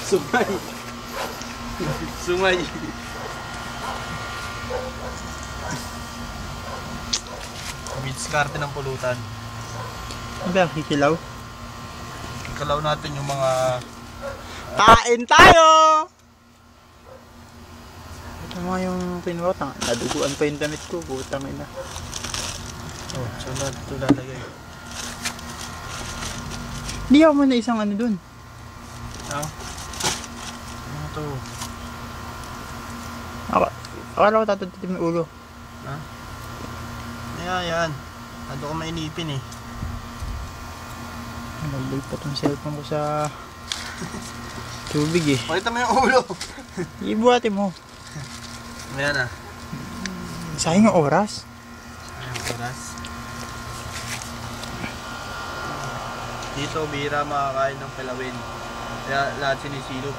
Sumay. Sumay. Mid-skarte ng pulutan. Ano ba? Hikilaw? Ikalaw natin yung mga... Kain tayo! Ito mga yung pinuwat. Naduguan pa yung damit ko. Butang ina. Oh, saan na ito lalagay? Hindi ako muna isang ano dun. Ano? Ano to? Akala ko tatatin yung ulo. Ha? Yan. Ado ko mainipin eh. Nalagay pa itong cellphone ko sa tubig eh. Pakita mo yung ulo. Ibuhatin mo. Ayan ah. Sayang yung oras. Ayan, oras. Dito, bihira makakain ng palawin. Kaya lahat sinisilop.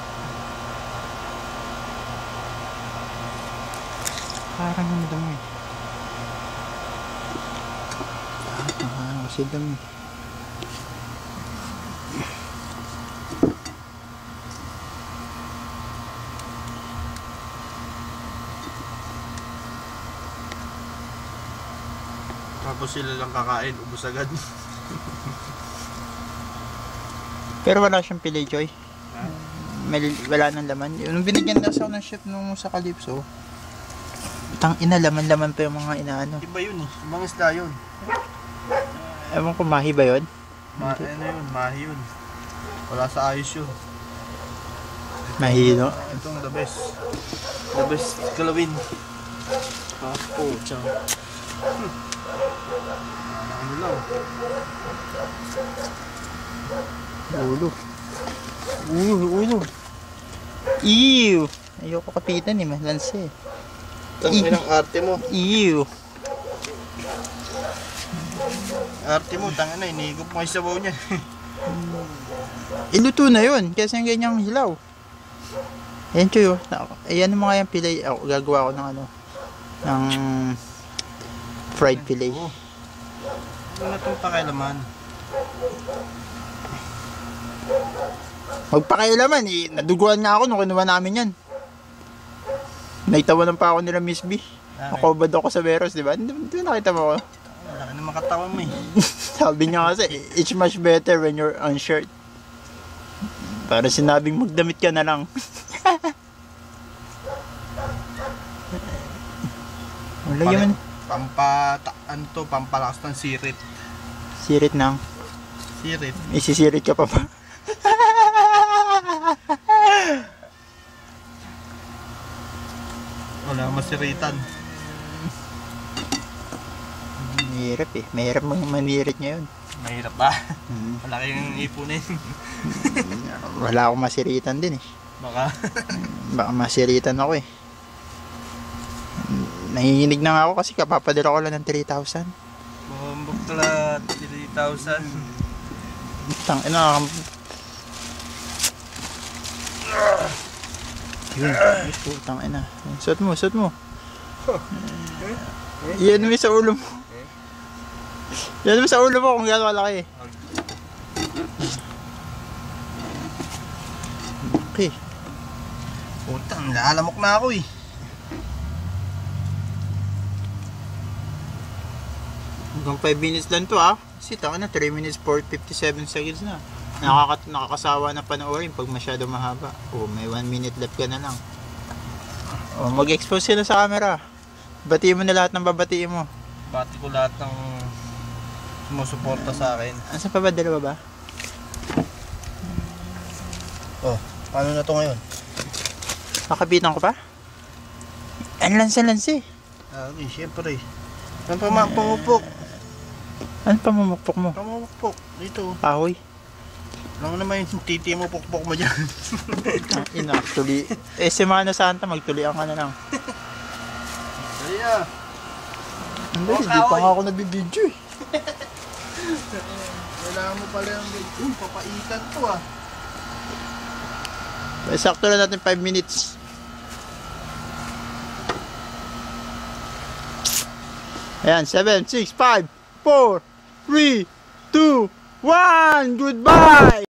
Parang ano damo eh. Kasi damo. Tapos sila lang kakain, ubus agad. Pero wala siyang pilay, Joy. Wala nang laman. Nung binigyan na ako ng chef nung sa Calypso, tang ina, laman-laman pa yung mga inaano. Iba yun eh, ibang isda yun. Ewan ko, mahi ba yun? Ano yun, mahi yun. Wala sa ayos yun. Mahi, no? Itong the best. The best kalawin. Oh, tiyan. Ano lang. Ulo. Ew! Ayoko kapitan eh, malanse. Tangin ang arte mo. Ew! Arte mo, tangin na, inigop mo yung sabaw niya. Iluto na yun, kasi yung ganyang hilaw. Ayan, Choy, oh. Ayan yung mga yung pilay. Ako, gagawa ko ng ano, ng fried fillet. Ano na itong pakialaman? Magpakailaman eh, naduguan nga ako nung kinuha namin yan. Naitawanan pa ako nila Miss B. Nakobad ako sa Veros, di ba? Hindi nakita mo ako. Laki na makatawan mo eh. Sabi niya kasi, it's much better when you're unshirt. Para sinabing magdamit ka na lang. Wala yaman. Pampalakas ng sirit. Sirit nang. Sirit. Isisirit ka pa ba? Wala masiritan. Mahirap eh. Mahirap manirit ngayon. Mahirap ba? Malaki yung ipunin. Wala akong masiritan din eh. Baka masiritan ako eh. Nanginginig na nga ako kasi kapapadala ko lang ng 3,000. Bumbok tala, 3,000. Tangina. Yun, tangina. Suot mo. Yan mo sa ulo mo. Yan mo sa ulo mo kung gano'n kalaki. Okay. Putang, naalamok na ako eh. Hanggang 5 minutes lang to ah. Kasi taka na 3 minutes 57 seconds na. Nakakasawa na panoorin pag masyado mahaba. Oh, may 1 minute left ka na lang. Oh, mag-expose sila sa camera. Batiin mo na lahat ng babatiin mo. Bati ko lahat ng sumusuporta sa akin. Asa pa ba? Dalawa ba? Oh, paano na to ngayon? Nakabitan ko pa? Ang lansa-lansi. Okay, syempre. Ang pamupok. Ano pamumukpok mo? Pamupok. Dito. Ahoy. Lang naman yung titi mo, pukpok mo dyan. Ina, tuli. Semana Santa, magtulian ka na lang. Dali ah. Hindi pa nga ako nabibidyo eh. Kailangan mo pala yung papaitan to ah. Sakto na natin 5 minutes. Ayan, 7, 6, 5, 4, 3, 2, 1, goodbye!